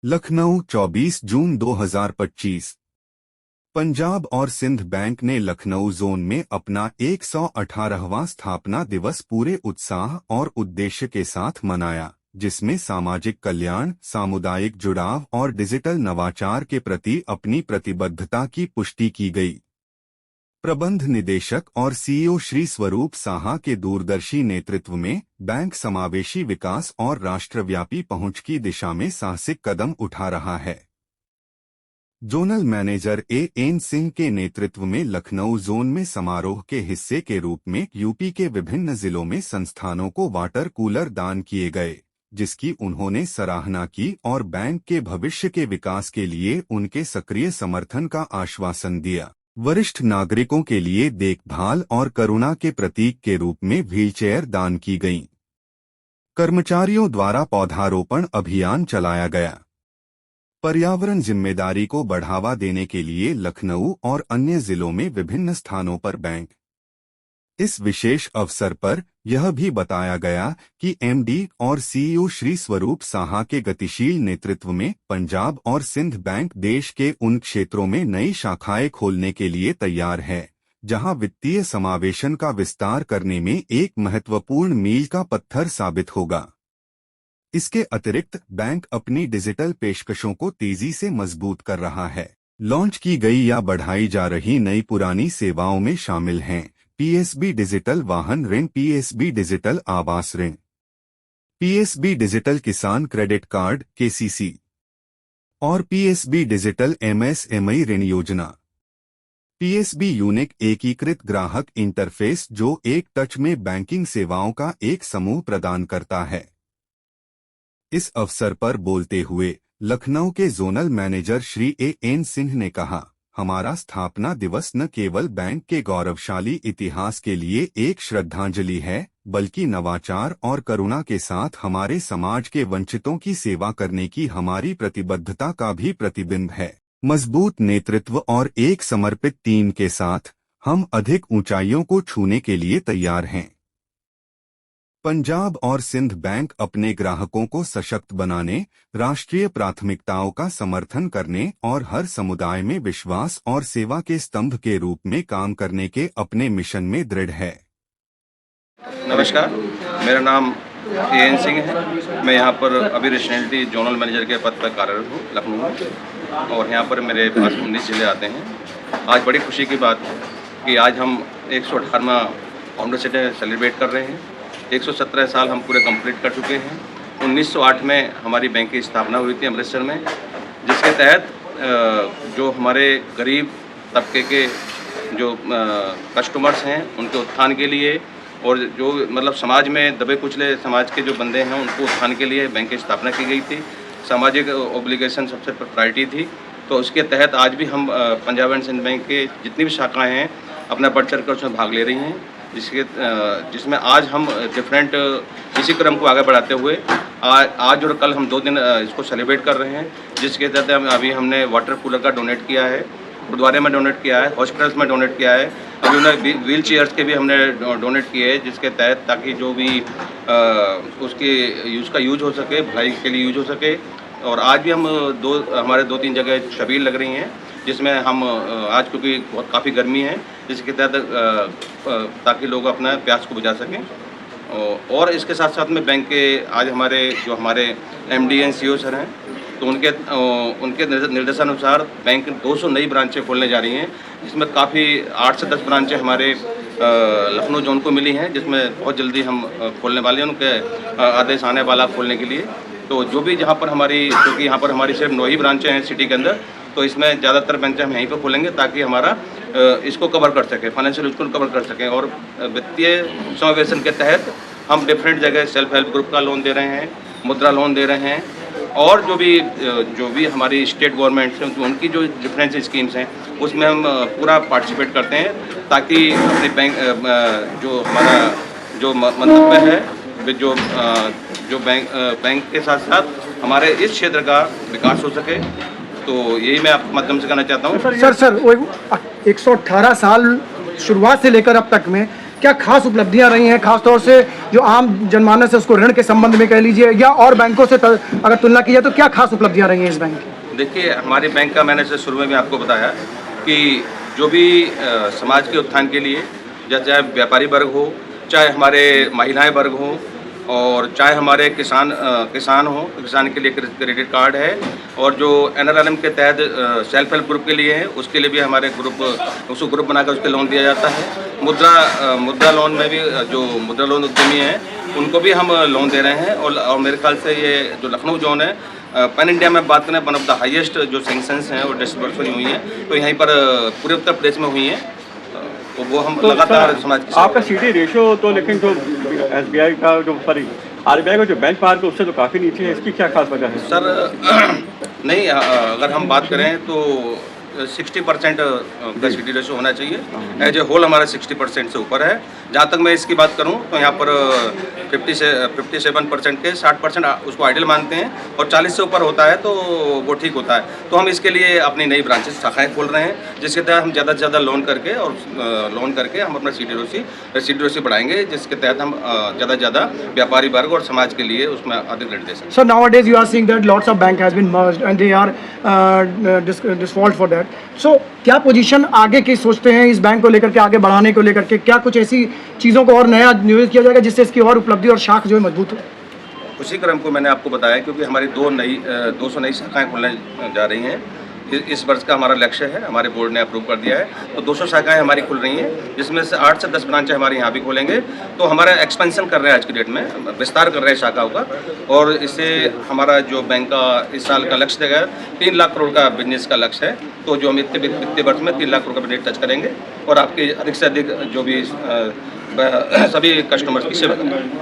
लखनऊ 24 जून 2025। पंजाब और सिंध बैंक ने लखनऊ जोन में अपना 118वां स्थापना दिवस पूरे उत्साह और उद्देश्य के साथ मनाया, जिसमें सामाजिक कल्याण, सामुदायिक जुड़ाव और डिजिटल नवाचार के प्रति अपनी प्रतिबद्धता की पुष्टि की गई। प्रबंध निदेशक और सीईओ श्री स्वरूप साहा के दूरदर्शी नेतृत्व में बैंक समावेशी विकास और राष्ट्रव्यापी पहुंच की दिशा में साहसिक कदम उठा रहा है। जोनल मैनेजर एन सिंह के नेतृत्व में लखनऊ जोन में समारोह के हिस्से के रूप में यूपी के विभिन्न जिलों में संस्थानों को वाटर कूलर दान किए गए, जिसकी उन्होंने सराहना की और बैंक के भविष्य के विकास के लिए उनके सक्रिय समर्थन का आश्वासन दिया। वरिष्ठ नागरिकों के लिए देखभाल और करुणा के प्रतीक के रूप में व्हीलचेयर दान की गईं। कर्मचारियों द्वारा पौधारोपण अभियान चलाया गया। पर्यावरण जिम्मेदारी को बढ़ावा देने के लिए लखनऊ और अन्य जिलों में विभिन्न स्थानों पर बैंक। इस विशेष अवसर पर यह भी बताया गया कि एमडी और सीईओ श्री स्वरूप साहा के गतिशील नेतृत्व में पंजाब और सिंध बैंक देश के उन क्षेत्रों में नई शाखाएं खोलने के लिए तैयार है, जहां वित्तीय समावेशन का विस्तार करने में एक महत्वपूर्ण मील का पत्थर साबित होगा। इसके अतिरिक्त बैंक अपनी डिजिटल पेशकशों को तेजी से मजबूत कर रहा है। लॉन्च की गई या बढ़ाई जा रही नई पुरानी सेवाओं में शामिल हैं पीएसबी डिजिटल वाहन ऋण, पीएसबी डिजिटल आवास ऋण, पीएसबी डिजिटल किसान क्रेडिट कार्ड केसीसी और पीएसबी डिजिटल एमएसएमई ऋण योजना। पीएसबी यूनिक एकीकृत ग्राहक इंटरफेस जो एक टच में बैंकिंग सेवाओं का एक समूह प्रदान करता है। इस अवसर पर बोलते हुए लखनऊ के zonal manager Shri N Singh ने कहा, हमारा स्थापना दिवस न केवल बैंक के गौरवशाली इतिहास के लिए एक श्रद्धांजलि है, बल्कि नवाचार और करुणा के साथ हमारे समाज के वंचितों की सेवा करने की हमारी प्रतिबद्धता का भी प्रतिबिंब है। मजबूत नेतृत्व और एक समर्पित टीम के साथ हम अधिक ऊंचाइयों को छूने के लिए तैयार हैं। पंजाब और सिंध बैंक अपने ग्राहकों को सशक्त बनाने, राष्ट्रीय प्राथमिकताओं का समर्थन करने और हर समुदाय में विश्वास और सेवा के स्तंभ के रूप में काम करने के अपने मिशन में दृढ़ है। नमस्कार, मेरा नाम एन सिंह है। मैं यहाँ पर अभी रीजनलिटी जोनल मैनेजर के पद पर कार्यरत हूँ लखनऊ में, और यहाँ पर मेरे पास 19 जिले आते हैं। आज बड़ी खुशी की बात है कि आज हम 118वां फाउंडर्स डे सेलिब्रेट कर रहे हैं। 117 साल हम पूरे कंप्लीट कर चुके हैं। 1908 में हमारी बैंक की स्थापना हुई थी अमृतसर में, जिसके तहत जो हमारे गरीब तबके के जो कस्टमर्स हैं उनके उत्थान के लिए, और जो मतलब समाज में दबे कुचले समाज के जो बंदे हैं उनको उत्थान के लिए बैंक की स्थापना की गई थी। सामाजिक ओब्लिगेशन सबसे प्रायोरिटी थी। तो उसके तहत आज भी हम पंजाब एंड सिंध बैंक के जितनी भी शाखाएँ हैं अपना बढ़ चढ़ कर उसमें भाग ले रही हैं, जिसमें आज हम डिफरेंट इसी क्रम को आगे बढ़ाते हुए आज और कल हम 2 दिन इसको सेलिब्रेट कर रहे हैं, जिसके तहत अभी हमने वाटर कूलर का डोनेट किया है, गुरुद्वारे में डोनेट किया है, हॉस्पिटल्स में डोनेट किया है, अभी उन्हें व्हील चेयर्स के भी हमने डोनेट किए हैं, जिसके तहत ताकि जो भी उसके यूज हो सके, भलाई के लिए यूज हो सके। और आज भी हम हमारे 2-3 जगह छबील लग रही हैं, जिसमें हम आज क्योंकि बहुत काफ़ी गर्मी है, जिसके तहत ताकि लोग अपना प्यास को बुझा सकें। और इसके साथ साथ में बैंक के आज हमारे एमडी एंड सीईओ सर हैं, तो उनके निर्देशानुसार बैंक 200 नई ब्रांचें खोलने जा रही हैं, जिसमें काफ़ी 8 से 10 ब्रांचें हमारे लखनऊ जोन को मिली हैं, जिसमें बहुत जल्दी हम खोलने वाले हैं। उनके आदेश आने वाला खोलने के लिए। तो जो भी जहाँ पर क्योंकि यहाँ पर हमारी सिर्फ 9 ही ब्रांचें हैं सिटी के अंदर, तो इसमें ज़्यादातर ब्रांचें हम यहीं पर खोलेंगे ताकि हमारा इसको कवर कर सकें, फाइनेंशियल उसको कवर कर सकें। और वित्तीय समावेशन के तहत हम डिफरेंट जगह सेल्फ हेल्प ग्रुप का लोन दे रहे हैं, मुद्रा लोन दे रहे हैं, और जो भी हमारी स्टेट गवर्नमेंट हैं उनकी जो डिफरेंट स्कीम्स हैं उसमें हम पूरा पार्टिसिपेट करते हैं, ताकि अपने बैंक जो हमारा जो मंतव्य है जो बैंक के साथ साथ हमारे इस क्षेत्र का विकास हो सके। तो यही मैं आपके माध्यम से कहना चाहता हूँ। सर वो 118 साल शुरुआत से लेकर अब तक में क्या खास उपलब्धियां रही हैं, खासतौर से जो आम जनमानस है उसको ऋण के संबंध में कह लीजिए या और बैंकों से अगर तुलना की जाए तो क्या खास उपलब्धियां रही हैं इस बैंक की? देखिए, हमारे बैंक का मैंने शुरू में भी आपको बताया कि जो भी समाज के उत्थान के लिए, चाहे व्यापारी वर्ग हो, चाहे हमारे महिलाएं वर्ग हो, और चाहे हमारे किसान हो, किसान के लिए क्रेडिट कार्ड है, और जो NRLM के तहत सेल्फ हेल्प ग्रुप के लिए है, उसके लिए भी हमारे उसको ग्रुप बनाकर उसके लोन दिया जाता है। मुद्रा लोन में भी जो मुद्रा लोन उद्यमी हैं उनको भी हम लोन दे रहे हैं, और मेरे ख्याल से ये जो लखनऊ जोन है, पैन इंडिया में बात करें, वन ऑफ द हाईएस्ट जो सेंक्शंस हैं वो डिसबर्समेंट हुई हैं, तो यहीं पर पूरे उत्तर प्रदेश में हुई हैं। तो वो हम लगातार समाज की आपका CD रेशो तो, लेकिन जो SBI का जो RBI का जो बेंच मार्क है उससे तो काफ़ी नीचे है, इसकी क्या खास वजह है सर? नहीं, अगर हम बात करें तो 60% का CD रेशो होना चाहिए। एज ए होल हमारा 60% से ऊपर है। जहाँ तक मैं इसकी बात करूँ तो यहाँ पर 57% के 60% उसको आइडियल मानते हैं, और 40 से ऊपर होता है तो वो ठीक होता है। तो हम इसके लिए अपनी नई ब्रांचेस शाखाएँ खोल रहे हैं, जिसके तहत हम ज़्यादा से ज़्यादा लोन करके हम अपना CD रेशो बढ़ाएंगे, जिसके तहत हम ज़्यादा से ज़्यादा व्यापारी वर्ग और समाज के लिए उसमें अधिक ऋण दे सकें। So nowadays you are seeing that lots of bank has been merged and they are default for that. So क्या पोजीशन आगे की सोचते हैं इस बैंक को लेकर के, आगे बढ़ाने को लेकर के? क्या कुछ ऐसी चीज़ों को और नया नियोजित किया जाएगा जिससे इसकी और उपलब्धि और शाख जो है मजबूत हो? उसी क्रम को मैंने आपको बताया, क्योंकि हमारी 200 नई शाखाएँ खुलने जा रही हैं। इस वर्ष का हमारा लक्ष्य है, हमारे बोर्ड ने अप्रूव कर दिया है, तो 200 शाखाएँ हमारी खुल रही हैं, जिसमें से 8 से 10 ब्रांचें हमारे यहाँ भी खोलेंगे। तो हमारा एक्सपेंशन कर रहे हैं, आज की डेट में विस्तार कर रहे हैं शाखाओं का, और इससे हमारा जो बैंक का इस साल का लक्ष्य देगा 3 लाख करोड़ का बिजनेस का लक्ष्य है। तो जो हम वित्तीय वर्ष में 3 लाख करोड़ का बिजनेस टच करेंगे, और आपके अधिक से अधिक जो भी सभी कस्टमर्स की सेवा करेंगे।